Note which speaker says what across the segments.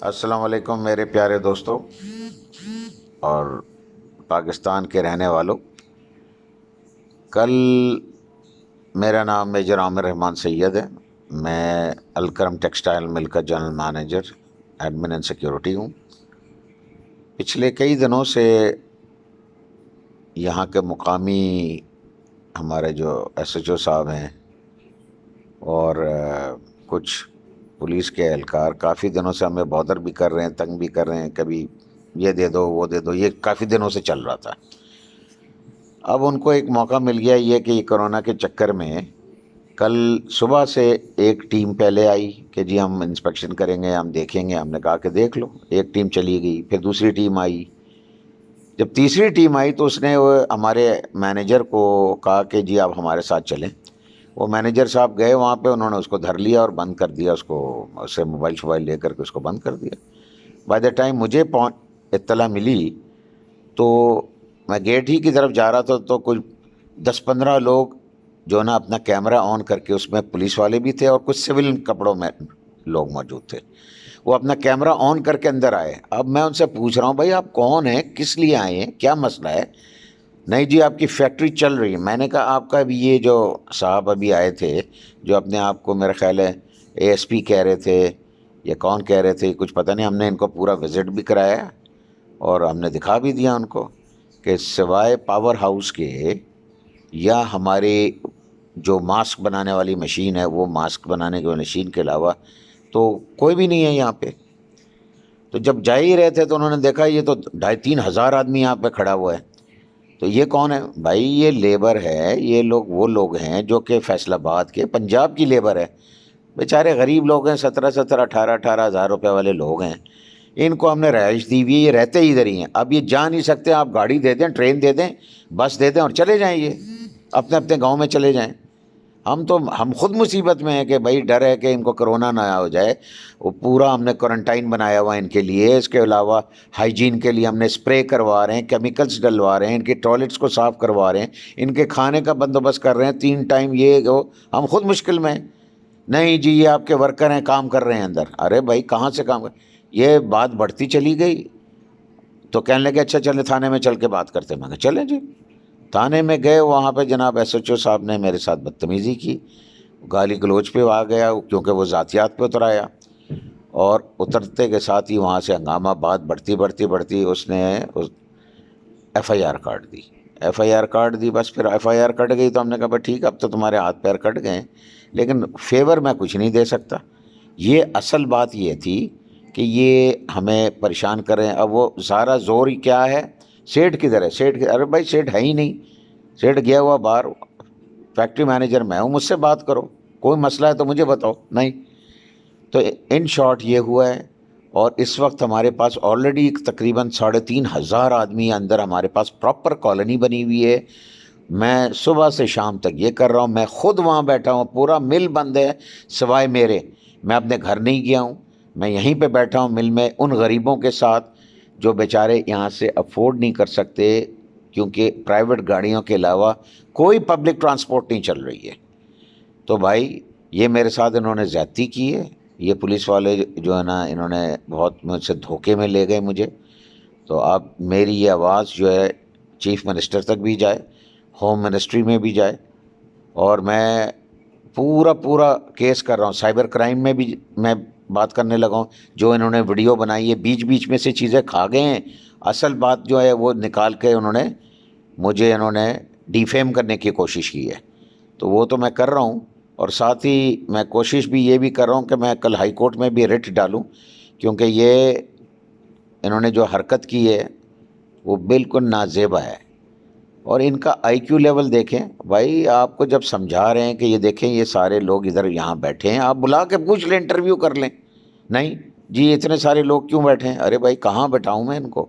Speaker 1: السلام علیکم میرے پیارے دوستوں اور پاکستان کے رہنے والوں. کل میرا نام میجر عامر رحمان سید ہے. میں الکرم ٹیکسٹائل مل کا general manager admin and security ہوں. پچھلے کئی دنوں سے یہاں کے مقامی ہمارے جو ایس ایچ او صاحب ہیں اور کچھ پولیس کے اہلکار کافی دنوں سے ہمیں بادر بھی کر رہے ہیں، تنگ بھی کر رہے ہیں، کبھی یہ دے دو وہ دے دو. یہ کافی دنوں سے چل رہا تھا. اب ان کو ایک موقع مل گیا یہ کہ کرونا کے چکر میں کل صبح سے ایک ٹیم پہلے آئی کہ جی ہم انسپیکشن کریں گے، ہم دیکھیں گے. ہم نے کہا کہ دیکھ لو. ایک ٹیم چلی گئی، پھر دوسری ٹیم آئی. جب تیسری ٹیم آئی تو اس نے ہمارے مینیجر کو کہا کہ جی آپ ہمارے ساتھ چلیں. وہ مینیجر صاحب گئے وہاں پہ، انہوں نے اس کو دھر لیا اور بند کر دیا، اس کو اسے موبائل شوبائل لے کر کے اس کو بند کر دیا. بائی دا ٹائم مجھے اطلاع ملی تو میں گیٹ ہی کی طرف جا رہا تھا تو کچھ 10-15 لوگ جو نا اپنا کیمرہ آن کر کے، اس میں پولیس والے بھی تھے اور کچھ سول کپڑوں میں لوگ موجود تھے، وہ اپنا کیمرہ آن کر کے اندر آئے. اب میں ان سے پوچھ رہا ہوں بھائی آپ کون ہیں، کس لیے آئے ہیں، کیا مسئلہ ہے؟ نہیں جی آپ کی فیکٹری چل رہی ہے. میں نے کہا آپ کا ابھی یہ جو صاحب ابھی آئے تھے جو اپنے آپ کو میرا خیال ہے اے ایس پی کہہ رہے تھے یا کون کہہ رہے تھے کچھ پتہ نہیں، ہم نے ان کو پورا وزٹ بھی کرایا اور ہم نے دکھا بھی دیا ان کو کہ سوائے پاور ہاؤس کے یا ہمارے جو ماسک بنانے والی مشین ہے، وہ ماسک بنانے کی مشین کے علاوہ تو کوئی بھی نہیں ہے یہاں پہ. تو جب جا ہی رہے تھے تو انہوں نے دیکھا یہ تو 2500-3000 آدمی یہاں پہ کھڑا ہوا ہے. تو یہ کون ہے بھائی؟ یہ لیبر ہے. یہ لوگ وہ لوگ ہیں جو کہ فیصل آباد کے پنجاب کی لیبر ہے. بیچارے غریب لوگ ہیں، 17-18 ہزار روپے والے لوگ ہیں. ان کو ہم نے رہائش دی ہوئی ہے، یہ رہتے ہی ادھر ہی ہیں. اب یہ جا نہیں سکتے، آپ گاڑی دے دیں، ٹرین دے دیں، بس دے دیں اور چلے جائیں، یہ اپنے اپنے گاؤں میں چلے جائیں. ہم خود مصیبت میں ہیں کہ بھائی ڈر ہے کہ ان کو کرونا نہ ہو جائے. وہ پورا ہم نے کوارنٹائن بنایا ہوا ہے ان کے لیے. اس کے علاوہ ہائیجین کے لیے ہم نے اسپرے کروا رہے ہیں، کیمیکلز ڈلوا رہے ہیں، ان کے ٹوائلٹس کو صاف کروا رہے ہیں، ان کے کھانے کا بندوبست کر رہے ہیں 3 ٹائم یہ وہ. ہم خود مشکل میں ہیں. نہیں جی یہ آپ کے ورکر ہیں، کام کر رہے ہیں اندر. ارے بھائی کہاں سے کام کر؟ یہ بات بڑھتی چلی گئی تو کہنے لگے اچھا چلے تھانے میں چل کے بات کرتے. میں کہا چلیں جی. تھانے میں گئے، وہاں پہ جناب ایس ایچ او صاحب نے میرے ساتھ بدتمیزی کی، گالی گلوچ پہ آ گیا کیونکہ وہ ذاتیات پہ اتر آیا. اور اترتے کے ساتھ ہی وہاں سے ہنگامہ بات بڑھتی اس نے ایف آئی آر کاٹ دی. ایف آئی آر کاٹ دی. بس پھر ایف آئی آر کٹ گئی تو ہم نے کہا بھائی ٹھیک ہے اب تو تمہارے ہاتھ پیر کٹ گئے لیکن فیور میں کچھ نہیں دے سکتا. یہ اصل بات یہ تھی کہ یہ ہمیں پریشان کر رہے ہیں. اب وہ سارا زور ہی کیا ہے، سیٹھ کدھر ہے، سیٹھ ارے بھائی سیٹھ ہے ہی نہیں. سیٹھ گیا ہوا باہر. فیکٹری مینیجر میں ہوں، مجھ سے بات کرو، کوئی مسئلہ ہے تو مجھے بتاؤ. نہیں. تو ان شارٹ یہ ہوا ہے. اور اس وقت ہمارے پاس آلریڈی تقریباً 3500 آدمی اندر ہمارے پاس پراپر کالونی بنی ہوئی ہے. میں صبح سے شام تک یہ کر رہا ہوں. میں خود وہاں بیٹھا ہوں، پورا مل بند ہے سوائے میرے. میں اپنے گھر نہیں گیا ہوں، میں یہیں پہ بیٹھا ہوں مل میں ان غریبوں کے ساتھ جو بیچارے یہاں سے افورڈ نہیں کر سکتے کیونکہ پرائیویٹ گاڑیوں کے علاوہ کوئی پبلک ٹرانسپورٹ نہیں چل رہی ہے. تو بھائی یہ میرے ساتھ انہوں نے زیادتی کی ہے. یہ پولیس والے جو ہے نا انہوں نے بہت مجھ سے دھوکے میں لے گئے مجھے. تو اب میری یہ آواز جو ہے چیف منسٹر تک بھی جائے، ہوم منسٹری میں بھی جائے، اور میں پورا کیس کر رہا ہوں. سائبر کرائم میں بھی میں بات کرنے لگا ہوں. جو انہوں نے ویڈیو بنائی ہے بیچ بیچ میں سے چیزیں کھا گئے ہیں. اصل بات جو ہے وہ نکال کے انہوں نے ڈیفیم کرنے کی کوشش کی ہے. تو وہ تو میں کر رہا ہوں. اور ساتھ ہی میں کوشش بھی یہ بھی کر رہا ہوں کہ میں کل ہائی کورٹ میں بھی ریٹ ڈالوں کیونکہ یہ انہوں نے جو حرکت کی ہے وہ بالکل نازیبا ہے. اور ان کا آئی کیو لیول دیکھیں بھائی. آپ کو جب سمجھا رہے ہیں کہ یہ دیکھیں یہ سارے لوگ ادھر یہاں بیٹھے ہیں، آپ بلا کے پوچھ لیں، انٹرویو کر لیں. نہیں جی اتنے سارے لوگ کیوں بیٹھے ہیں؟ ارے بھائی کہاں بٹھاؤں میں ان کو؟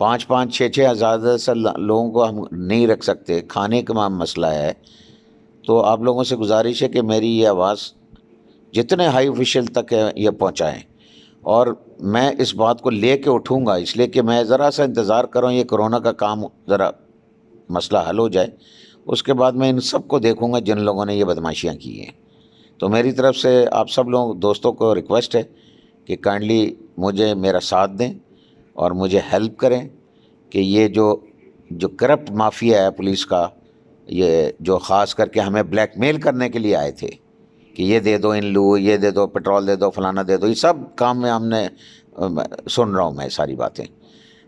Speaker 1: 5-5 6 6 ہزار سے لوگوں کو ہم نہیں رکھ سکتے. کھانے کا مسئلہ ہے. تو آپ لوگوں سے گزارش ہے کہ میری یہ آواز جتنے ہائی آفیشیل تک ہے یہ پہنچائیں. اور میں اس بات کو لے کے اٹھوں گا، اس لیے کہ میں ذرا سا انتظار کروں یہ کرونا کا کام ذرا مسئلہ حل ہو جائے. اس کے بعد میں ان سب کو دیکھوں گا جن لوگوں نے یہ بدماشیاں کی ہیں. تو میری طرف سے آپ سب لوگ دوستوں کو ریکویسٹ ہے کہ کائنڈلی مجھے میرا ساتھ دیں اور مجھے ہیلپ کریں کہ یہ جو کرپٹ مافیا ہے پولیس کا، یہ جو خاص کر کے ہمیں بلیک میل کرنے کے لیے آئے تھے کہ یہ دے دو ان لو، یہ دے دو، پیٹرول دے دو، فلانا دے دو، یہ سب کام میں ہم نے سن رہا ہوں میں ساری باتیں.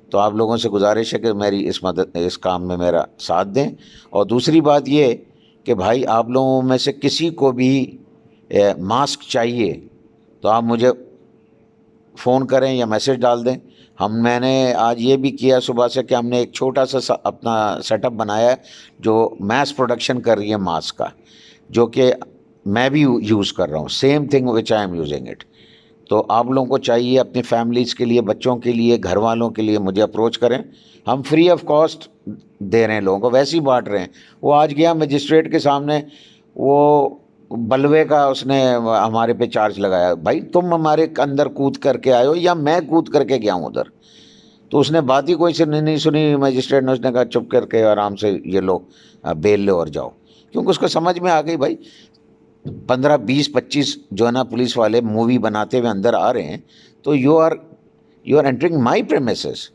Speaker 1: تو آپ لوگوں سے گزارش ہے کہ میری اس کام میں میرا ساتھ دیں. اور دوسری بات یہ کہ بھائی آپ لوگوں میں سے کسی کو بھی ماسک چاہیے تو آپ مجھے فون کریں یا میسج ڈال دیں. میں نے آج یہ بھی کیا صبح سے کہ ہم نے ایک چھوٹا سا اپنا سیٹ اپ بنایا ہے جو میس پروڈکشن کر رہی ہے ماسک کا، جو کہ میں بھی یوز کر رہا ہوں، same thing which I am using it. تو آپ لوگوں کو چاہیے اپنی فیملیز کے لیے، بچوں کے لیے، گھر والوں کے لیے مجھے اپروچ کریں. ہم فری آف کاسٹ دے رہے ہیں لوگوں کو، ویسے ہی بانٹ رہے ہیں. وہ آج گیا مجسٹریٹ کے سامنے، وہ بلوے کا اس نے ہمارے پہ چارج لگایا. بھائی تم ہمارے اندر کود کر کے آئے ہو یا میں کود کر کے گیا ہوں ادھر؟ تو اس نے بات ہی کوئی سے نہیں سنی مجسٹریٹ نے. اس نے کہا چپ کر کے آرام سے یہ لو بیل لو اور جاؤ، کیونکہ اس کو سمجھ میں آ گئی بھائی 15 20 25 جو ہے نا پولیس والے مووی بناتے ہوئے اندر آ رہے ہیں، تو you are entering my premises.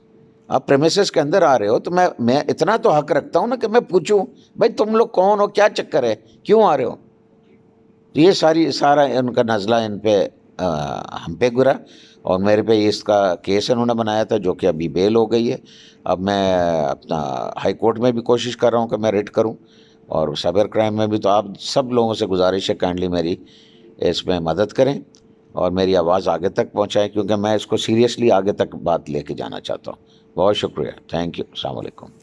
Speaker 1: آپ پریمیسز کے اندر آ رہے ہو تو میں اتنا تو حق رکھتا ہوں نا کہ میں پوچھوں بھائی تم لوگ کون ہو، کیا چکر ہے، کیوں آ رہے ہو. تو یہ سارا ان کا نزلہ ان پہ ہم پہ گرا، اور میرے پہ اس کا کیس انہوں نے بنایا تھا جو کہ ابھی بیل ہو گئی ہے. اب میں اپنا ہائی کورٹ میں بھی کوشش کر رہا ہوں کہ میں ریٹ کروں، اور سائبر کرائم میں بھی. تو آپ سب لوگوں سے گزارش ہے کائنڈلی میری اس میں مدد کریں اور میری آواز آگے تک پہنچائیں، کیونکہ میں اس کو سیریسلی آگے تک بات لے کے جانا چاہتا ہوں. بہت شکریہ، تھینک یو، السلام علیکم.